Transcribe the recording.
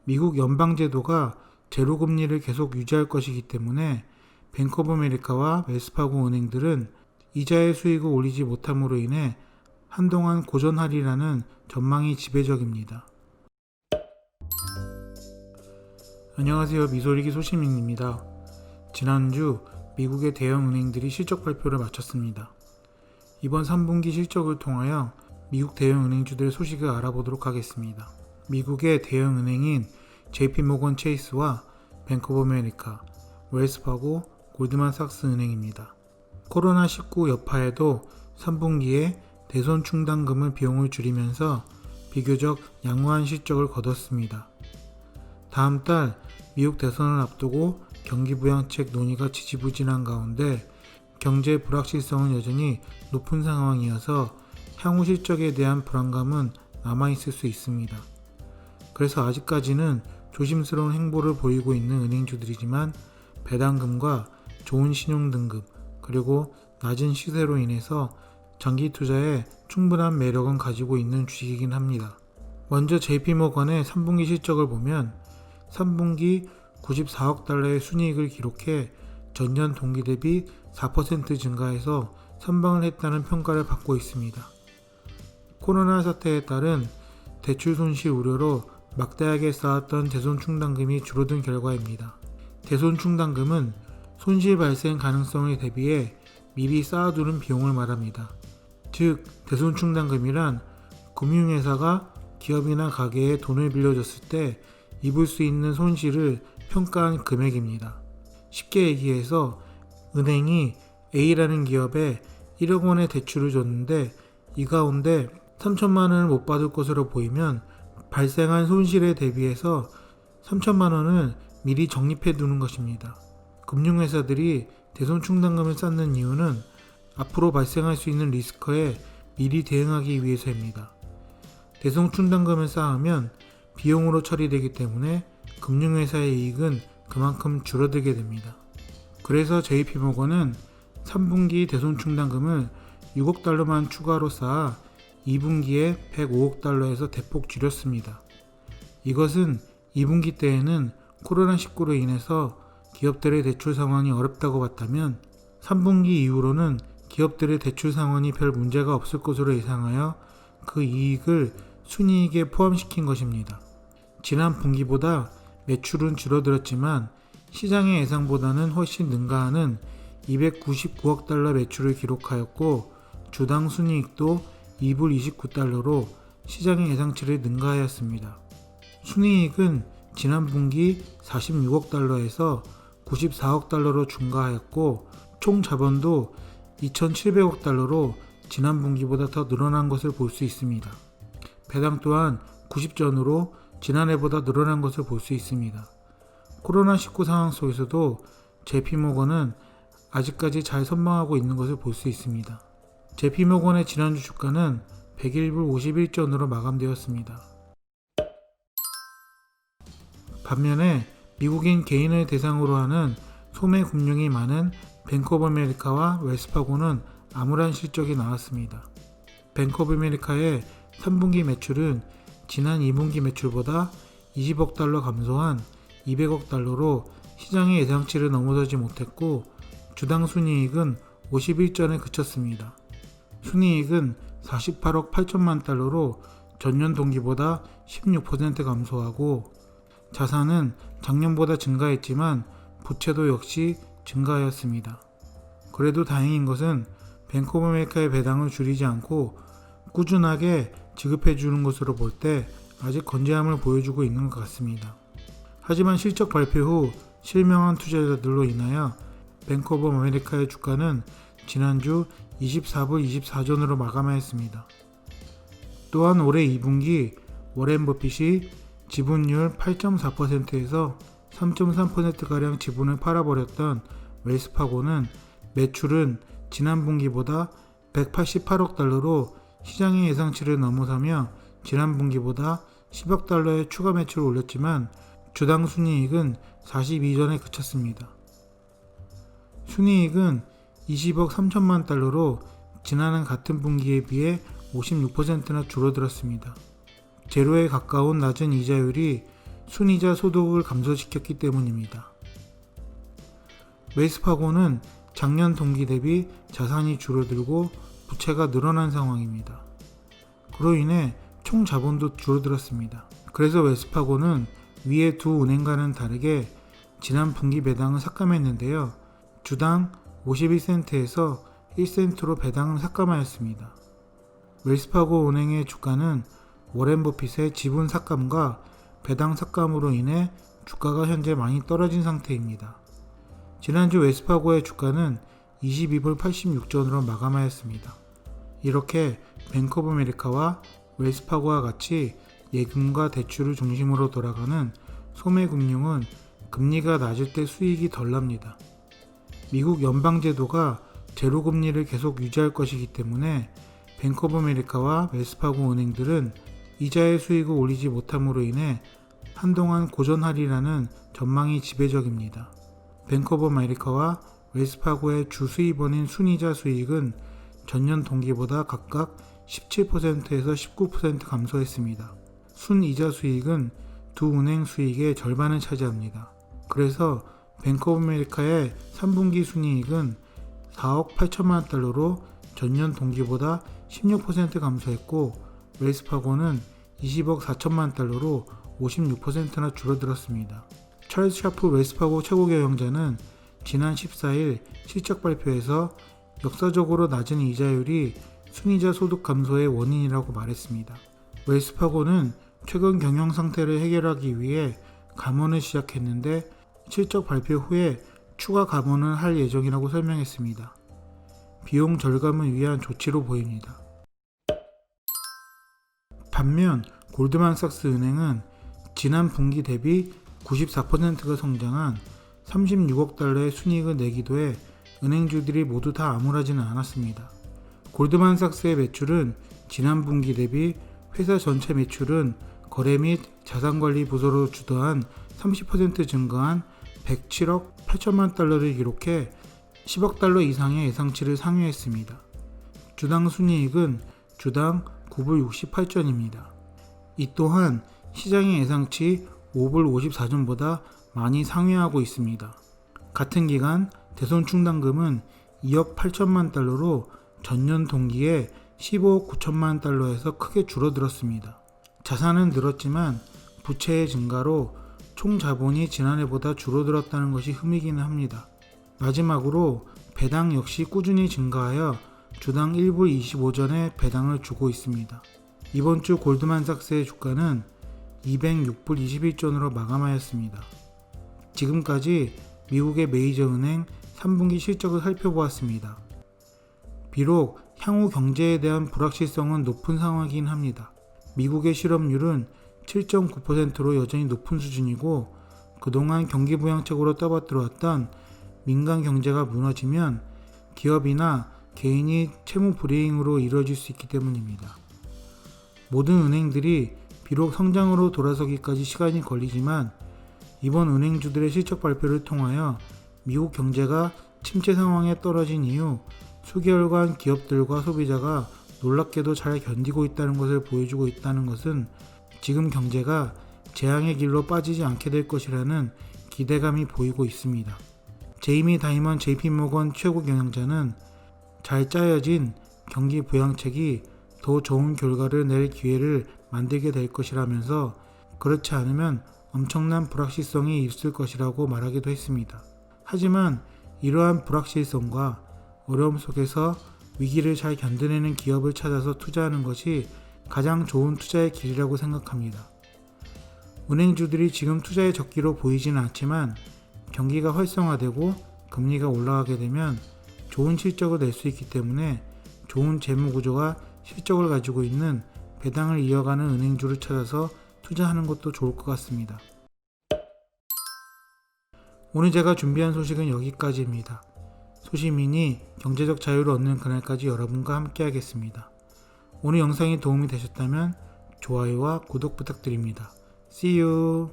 미국 연방제도가 제로금리를 계속 유지할 것이기 때문에 뱅크 오브 아메리카와 웰스파고 은행들은 이자의 수익을 올리지 못함으로 인해 한동안 고전하리라는 전망이 지배적입니다. 안녕하세요. 미소리기 소시민입니다. 지난주 미국의 대형 은행들이 실적 발표를 마쳤습니다. 이번 3분기 실적을 통하여 미국 대형 은행주들의 소식을 알아보도록 하겠습니다. 미국의 대형 은행인 JP모건 체이스와 뱅크 오브 아메리카, 웰스파고, 골드만삭스 은행입니다. 코로나19 여파에도 3분기에 대손 충당금을 비용을 줄이면서 비교적 양호한 실적을 거뒀습니다. 다음 달 미국 대선을 앞두고 경기 부양책 논의가 지지부진한 가운데 경제 불확실성은 여전히 높은 상황이어서 향후 실적에 대한 불안감은 남아있을 수 있습니다. 그래서 아직까지는 조심스러운 행보를 보이고 있는 은행주들이지만 배당금과 좋은 신용 등급 그리고 낮은 시세로 인해서 장기 투자에 충분한 매력은 가지고 있는 주식이긴 합니다. 먼저 JP모건의 3분기 실적을 보면 3분기 94억 달러의 순이익을 기록해 전년 동기 대비 4% 증가해서 선방을 했다는 평가를 받고 있습니다. 코로나 사태에 따른 대출 손실 우려로 막대하게 쌓았던 대손 충당금이 줄어든 결과입니다. 대손 충당금은 손실 발생 가능성에 대비해 미리 쌓아두는 비용을 말합니다. 즉, 대손 충당금이란 금융회사가 기업이나 가게에 돈을 빌려줬을 때 입을 수 있는 손실을 평가한 금액입니다. 쉽게 얘기해서 은행이 A라는 기업에 1억 원의 대출을 줬는데 이 가운데 3천만 원을 못 받을 것으로 보이면 발생한 손실에 대비해서 3천만 원을 미리 적립해 두는 것입니다. 금융회사들이 대손 충당금을 쌓는 이유는 앞으로 발생할 수 있는 리스크에 미리 대응하기 위해서입니다. 대손 충당금을 쌓으면 비용으로 처리되기 때문에 금융회사의 이익은 그만큼 줄어들게 됩니다. 그래서 JP모건은 3분기 대손 충당금을 6억 달러만 추가로 쌓아 2분기에 105억 달러에서 대폭 줄였습니다. 이것은 2분기 때에는 코로나19로 인해서 기업들의 대출 상황이 어렵다고 봤다면 3분기 이후로는 기업들의 대출 상황이 별 문제가 없을 것으로 예상하여 그 이익을 순이익에 포함시킨 것입니다. 지난 분기보다 매출은 줄어들었지만 시장의 예상보다는 훨씬 능가하는 299억 달러 매출을 기록하였고 주당 순이익도 2불 29달러로 시장의 예상치를 능가하였습니다. 순이익은 지난 분기 46억 달러에서 94억 달러로 증가하였고 총 자본도 2,700억 달러로 지난 분기보다 더 늘어난 것을 볼 수 있습니다. 배당 또한 90전으로 지난해보다 늘어난 것을 볼 수 있습니다. 코로나19 상황 속에서도 JP모건은 아직까지 잘 선방하고 있는 것을 볼 수 있습니다. JP모건의 지난주 주가는 101불 51전으로 마감되었습니다. 반면에 미국인 개인을 대상으로 하는 소매 금융이 많은 뱅크 오브 아메리카와 웰스파고는 암울한 실적이 나왔습니다. 뱅크 오브 아메리카의 3분기 매출은 지난 2분기 매출보다 20억 달러 감소한 200억 달러로 시장의 예상치를 넘어서지 못했고 주당 순이익은 51전에 그쳤습니다. 순이익은 48억 8천만 달러로 전년 동기보다 16% 감소하고 자산은 작년보다 증가했지만 부채도 역시 증가하였습니다. 그래도 다행인 것은 뱅크 오브 아메리카의 배당을 줄이지 않고 꾸준하게 지급해 주는 것으로 볼 때 아직 건재함을 보여주고 있는 것 같습니다. 하지만 실적 발표 후 실명한 투자자들로 인하여 뱅크 오브 아메리카의 주가는 지난주 24불 24전으로 마감하였습니다. 또한 올해 2분기 워렌 버핏이 지분율 8.4%에서 3.3%가량 지분을 팔아버렸던 웰스파고는 매출은 지난 분기보다 188억 달러로 시장의 예상치를 넘어서며 지난 분기보다 10억 달러의 추가 매출을 올렸지만 주당 순이익은 42전에 그쳤습니다. 순이익은 20억 3천만 달러로 지난해 같은 분기에 비해 56%나 줄어들었습니다. 제로에 가까운 낮은 이자율이 순이자 소득을 감소시켰기 때문입니다. 웰스파고는 작년 동기 대비 자산이 줄어들고 부채가 늘어난 상황입니다. 그로 인해 총 자본도 줄어들었습니다. 그래서 웰스파고는 위의 두 은행과는 다르게 지난 분기 배당을 삭감했는데요. 주당 51센트에서 1센트로 배당을 삭감하였습니다. 웰스파고 은행의 주가는 워렌 버핏의 지분 삭감과 배당 삭감으로 인해 주가가 현재 많이 떨어진 상태입니다. 지난주 웰스파고의 주가는 22불 86전으로 마감하였습니다. 이렇게 뱅크 오브 아메리카와 웰스파고와 같이 예금과 대출을 중심으로 돌아가는 소매금융은 금리가 낮을 때 수익이 덜 납니다. 미국 연방제도가 제로금리를 계속 유지할 것이기 때문에 뱅크 오브 아메리카와 웰스파고 은행들은 이자의 수익을 올리지 못함으로 인해 한동안 고전하리라는 전망이 지배적입니다. 뱅크 오브 아메리카와 웰스파고의 주 수입원인 순이자 수익은 전년 동기보다 각각 17%에서 19% 감소했습니다. 순이자 수익은 두 은행 수익의 절반을 차지합니다. 그래서 뱅크 오브 아메리카의 3분기 순이익은 4억 8천만 달러로 전년 동기보다 16% 감소했고 웰스파고는 20억 4천만 달러로 56%나 줄어들었습니다. 찰스 샤프 웰스파고 최고 경영자는 지난 14일 실적 발표에서 역사적으로 낮은 이자율이 순이자 소득 감소의 원인이라고 말했습니다. 웰스파고는 최근 경영 상태를 해결하기 위해 감원을 시작했는데 실적 발표 후에 추가 감원을 할 예정이라고 설명했습니다. 비용 절감을 위한 조치로 보입니다. 반면 골드만삭스 은행은 지난 분기 대비 94%가 성장한 36억 달러의 순이익을 내기도 해 은행주들이 모두 다 암울하지는 않았습니다. 골드만삭스의 매출은 지난 분기 대비 회사 전체 매출은 거래 및 자산관리 부서로 주도한 30% 증가한 107억 8천만 달러를 기록해 10억 달러 이상의 예상치를 상회했습니다. 주당 순이익은 주당 9불 68전입니다. 이 또한 시장의 예상치 5불 54전보다 많이 상회하고 있습니다. 같은 기간 대손 충당금은 2억 8천만 달러로 전년 동기에 15억 9천만 달러에서 크게 줄어들었습니다. 자산은 늘었지만 부채의 증가로 총 자본이 지난해보다 줄어들었다는 것이 흠이기는 합니다. 마지막으로 배당 역시 꾸준히 증가하여 주당 1불 25전의 배당을 주고 있습니다. 이번 주 골드만삭스의 주가는 206불 21전으로 마감하였습니다. 지금까지 미국의 메이저 은행 3분기 실적을 살펴보았습니다. 비록 향후 경제에 대한 불확실성은 높은 상황이긴 합니다. 미국의 실업률은 7.9%로 여전히 높은 수준이고 그동안 경기 부양책으로 떠받들어왔던 민간 경제가 무너지면 기업이나 개인이 채무 불이행으로 이루어질 수 있기 때문입니다. 모든 은행들이 비록 성장으로 돌아서기까지 시간이 걸리지만 이번 은행주들의 실적 발표를 통하여 미국 경제가 침체 상황에 떨어진 이후 수개월간 기업들과 소비자가 놀랍게도 잘 견디고 있다는 것을 보여주고 있다는 것은 지금 경제가 재앙의 길로 빠지지 않게 될 것이라는 기대감이 보이고 있습니다. 제이미 다이먼 JP모건 최고 경영자는 잘 짜여진 경기 부양책이 더 좋은 결과를 낼 기회를 만들게 될 것이라면서 그렇지 않으면 엄청난 불확실성이 있을 것이라고 말하기도 했습니다. 하지만 이러한 불확실성과 어려움 속에서 위기를 잘 견뎌내는 기업을 찾아서 투자하는 것이 가장 좋은 투자의 길이라고 생각합니다. 은행주들이 지금 투자의 적기로 보이지는 않지만 경기가 활성화되고 금리가 올라가게 되면 좋은 실적을 낼 수 있기 때문에 좋은 재무구조가 실적을 가지고 있는 배당을 이어가는 은행주를 찾아서 투자하는 것도 좋을 것 같습니다. 오늘 제가 준비한 소식은 여기까지입니다. 소시민이 경제적 자유를 얻는 그날까지 여러분과 함께 하겠습니다. 오늘 영상이 도움이 되셨다면 좋아요와 구독 부탁드립니다. See you!